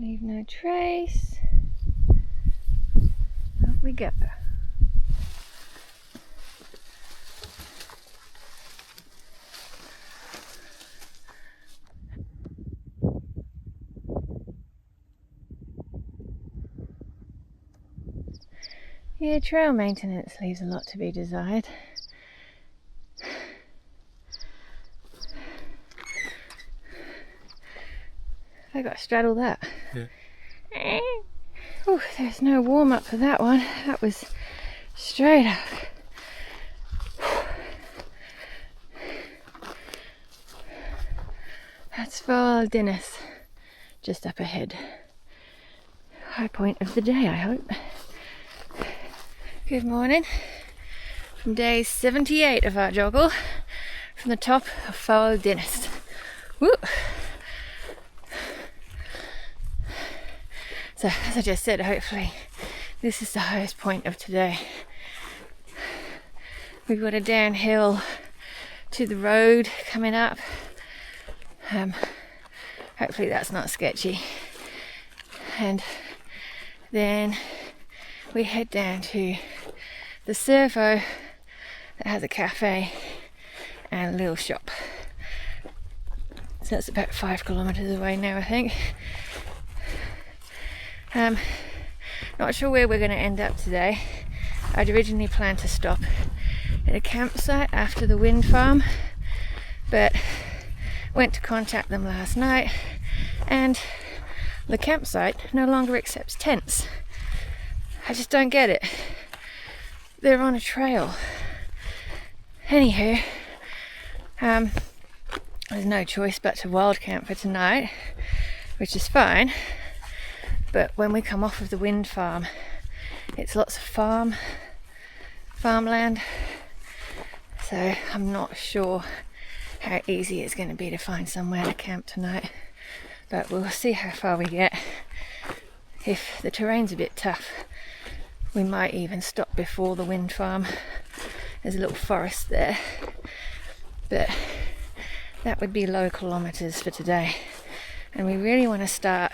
Leave no trace. Up we go. Yeah, trail maintenance leaves a lot to be desired. I got to straddle that. Yeah. Oh, there's no warm up for that one. That was straight up. That's for Dunnet, just up ahead. High point of the day, I hope. Good morning. From day 78 of our joggle, from the top of Foul Dunnet. Woo! So, as I just said, hopefully this is the highest point of today. We've got a downhill to the road coming up. Hopefully that's not sketchy. And then we head down to the servo that has a cafe and a little shop. So that's about 5 kilometres away now, I think. Not sure where we're going to end up today. I'd originally planned to stop at a campsite after the wind farm, but went to contact them last night and the campsite no longer accepts tents. I just don't get it. They're on a trail. Anywho, there's no choice but to wild camp for tonight, which is fine. But when we come off of the wind farm, it's lots of farmland. So I'm not sure how easy it's going to be to find somewhere to camp tonight. But we'll see how far we get. If the terrain's a bit tough, we might even stop before the wind farm. There's a little forest there. But that would be low kilometres for today. And we really want to start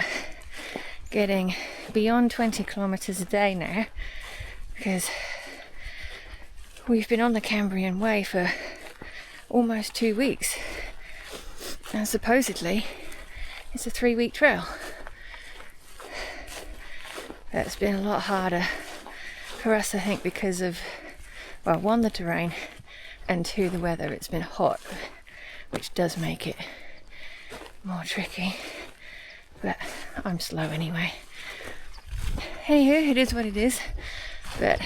getting beyond 20 kilometres a day now, because we've been on the Cambrian Way for almost 2 weeks, and supposedly it's a 3-week trail. That's been a lot harder for us, I think, because of, well, one, the terrain, and two, the weather. It's been hot, which does make it more tricky. But I'm slow anyway. Anywho, it is what it is. But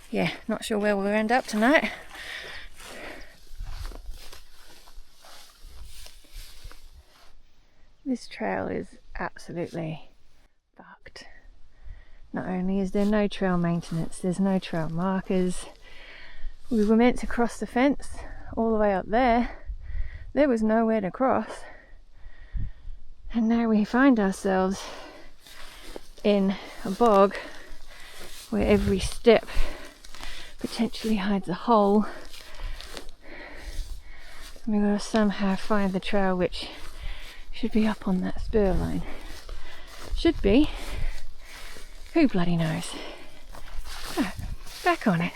yeah, not sure where we'll end up tonight. This trail is absolutely fucked. Not only is there no trail maintenance, there's no trail markers. We were meant to cross the fence all the way up there. There was nowhere to cross. And now we find ourselves in a bog where every step potentially hides a hole. And we've got to somehow find the trail, which should be up on that spur line. Should be. Who bloody knows? Right, back on it.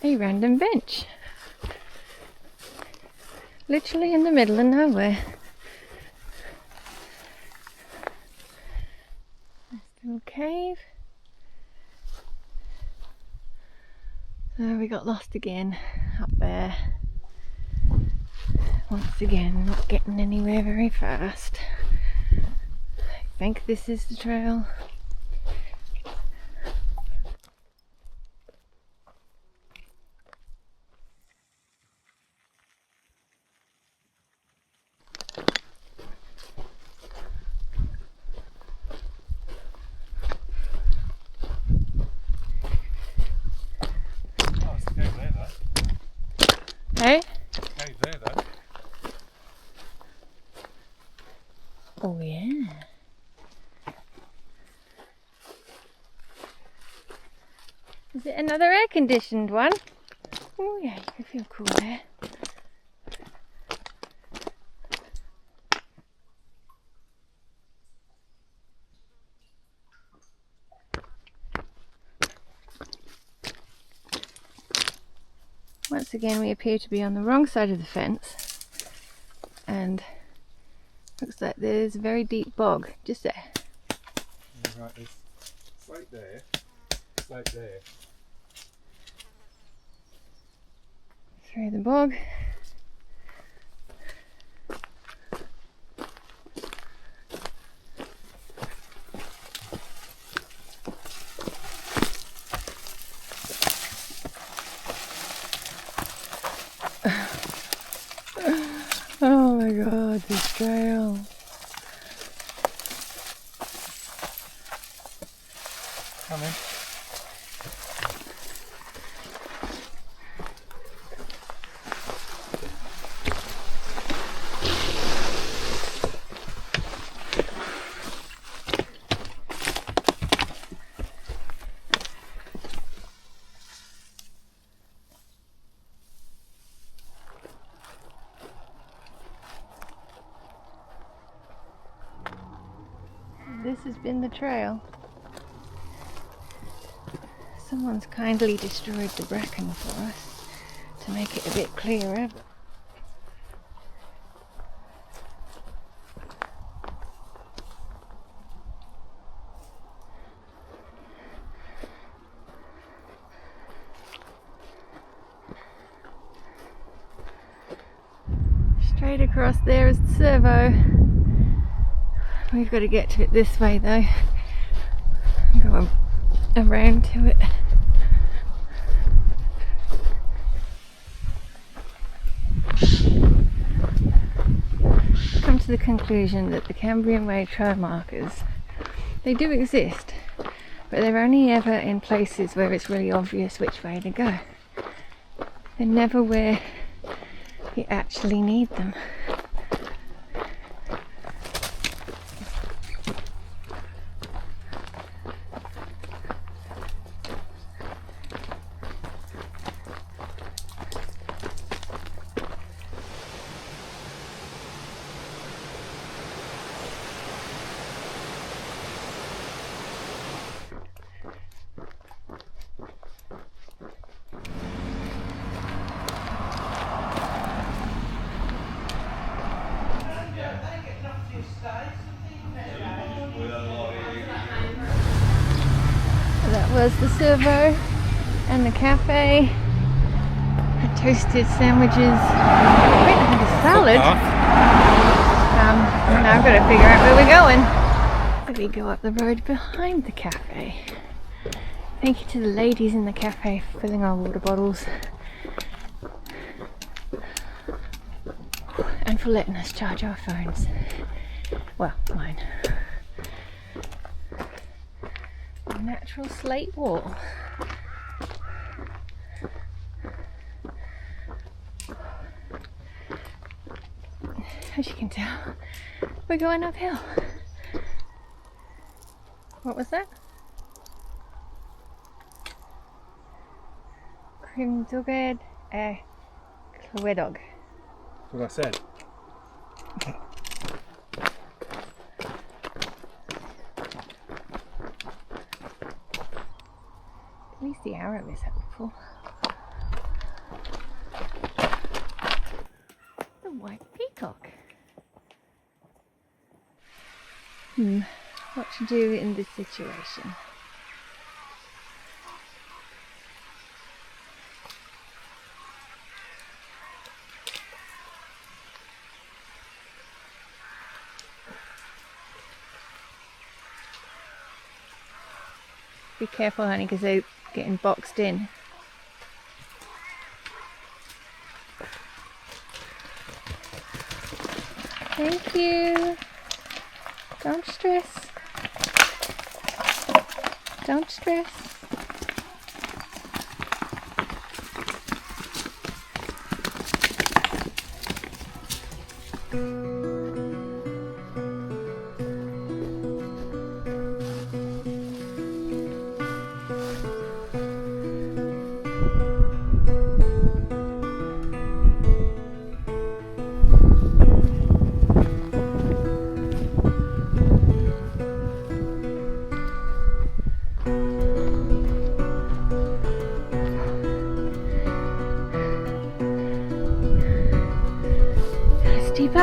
A random bench, literally in the middle of nowhere. Nice little cave. So we got lost again up there. Once again, not getting anywhere very fast. I think this is the trail. Hey? Cave there though. Oh yeah. Is it another air-conditioned one? Oh yeah, you can feel cool there. Once again, we appear to be on the wrong side of the fence, and looks like there's a very deep bog just there. Right, there's slope there, slope there. Through the bog. Oh my god, this trail. Coming. This has been the trail. Someone's kindly destroyed the bracken for us to make it a bit clearer. Straight across there is the servo. We've got to get to it this way though. Go around to it. Come to the conclusion that the Cambrian Way trail markers, they do exist, but they're only ever in places where it's really obvious which way to go. They're never where you actually need them. That was the servo and the cafe. The toasted sandwiches. I went and had a salad. And now I've got to figure out where we're going. So we go up the road behind the cafe. Thank you to the ladies in the cafe for filling our water bottles. And for letting us charge our phones. Well, mine. A natural slate wall. As you can tell, we're going uphill. What was that? Crimduged Clwedog. That's what I said. At least the arrow is helpful. The white peacock. What to do in this situation? Be careful, honey, because they're getting boxed in. Thank you. Don't stress. Don't stress.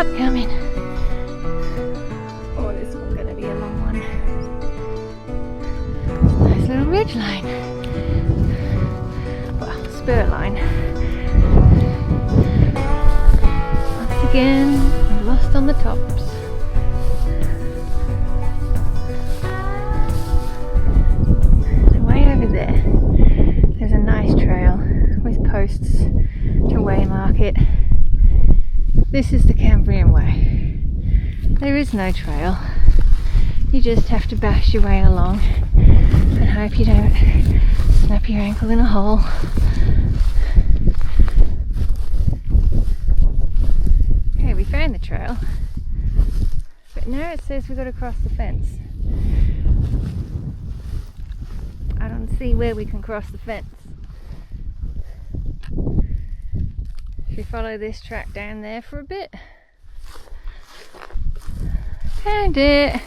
pup coming. Oh, this one's gonna be a long one. Nice little ridge line. Well, spur line. Once again, I'm lost on the tops. So way over there, there's a nice trail with posts to waymark it. This is the Cambrian Way. There is no trail. You just have to bash your way along and hope you don't snap your ankle in a hole. Okay, we found the trail, but now it says we've got to cross the fence. I don't see where we can cross the fence. Should we follow this track down there for a bit? Found it!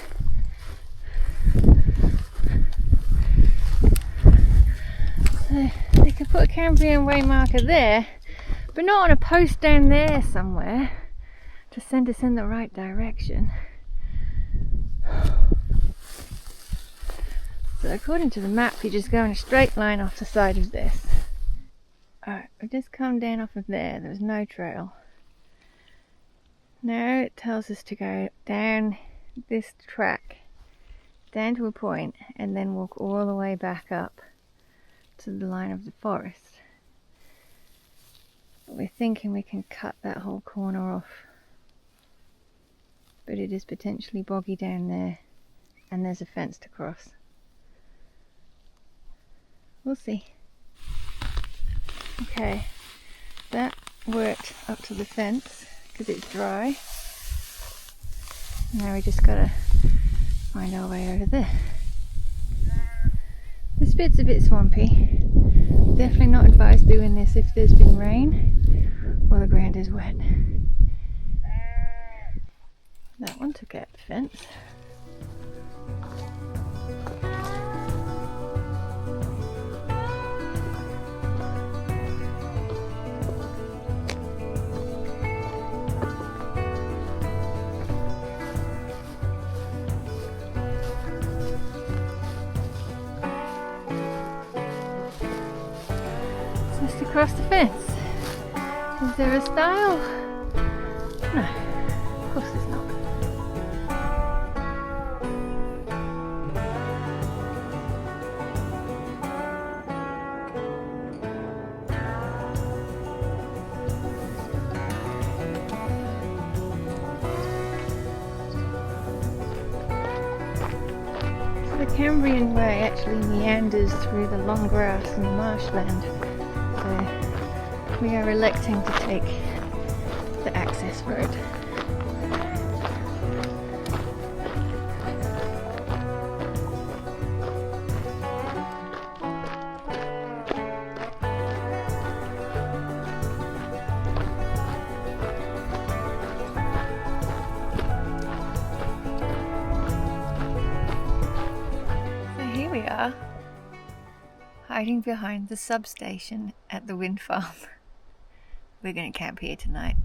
So they could put a Cambrian Way marker there, but not on a post down there somewhere to send us in the right direction. So according to the map, you just go in a straight line off the side of this. Alright, we've just come down off of there. There's no trail. Now it tells us to go down this track, down to a point, and then walk all the way back up to the line of the forest. But we're thinking we can cut that whole corner off. But it is potentially boggy down there, and there's a fence to cross. We'll see. Okay, that worked up to the fence because it's dry. Now we just gotta find our way over there. This bit's a bit swampy. Definitely not advised doing this if there's been rain or the ground is wet. That one took out the fence. Just across the fence. Is there a stile? No, of course there's not. So the Cambrian Way actually meanders through the long grass and the marshland. So we are electing to take the access road. So here we are, hiding behind the substation at the wind farm. We're going to camp here tonight.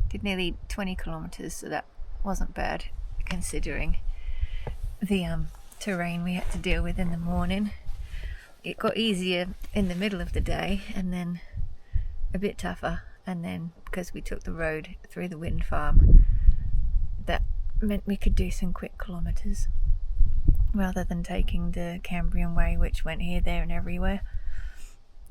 Did nearly 20 kilometers, so that wasn't bad considering the terrain we had to deal with in the morning. It got easier in the middle of the day and then a bit tougher, and then because we took the road through the wind farm, that meant we could do some quick kilometers rather than taking the Cambrian Way, which went here, there and everywhere.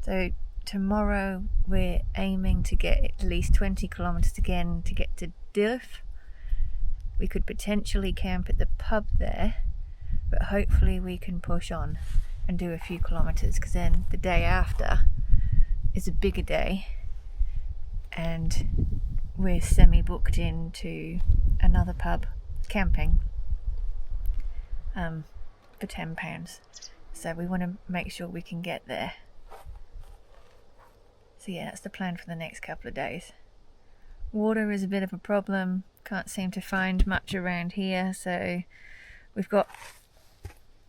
So tomorrow we're aiming to get at least 20 kilometers again to get to Dunnet. We could potentially camp at the pub there, but hopefully we can push on and do a few kilometers, because then the day after is a bigger day and we're semi-booked into another pub camping for £10. So we want to make sure we can get there. So yeah, that's the plan for the next couple of days. Water is a bit of a problem. Can't seem to find much around here, so we've got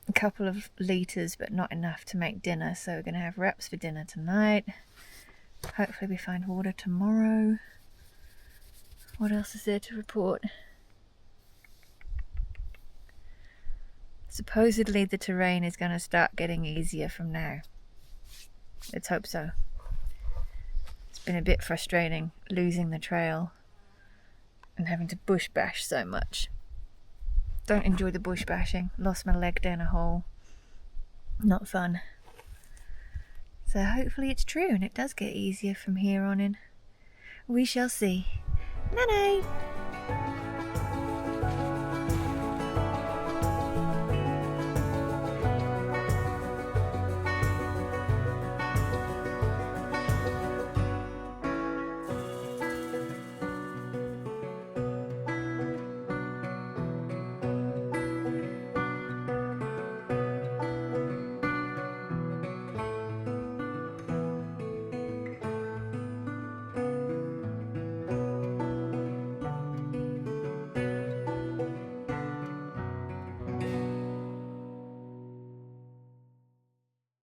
a couple of litres but not enough to make dinner, so we're going to have wraps for dinner tonight. Hopefully we find water tomorrow. What else is there to report? Supposedly the terrain is going to start getting easier from now. Let's hope so. It's been a bit frustrating losing the trail and having to bush bash so much. Don't enjoy the bush bashing. Lost my leg down a hole. Not fun. So hopefully it's true and it does get easier from here on in. We shall see. Night night!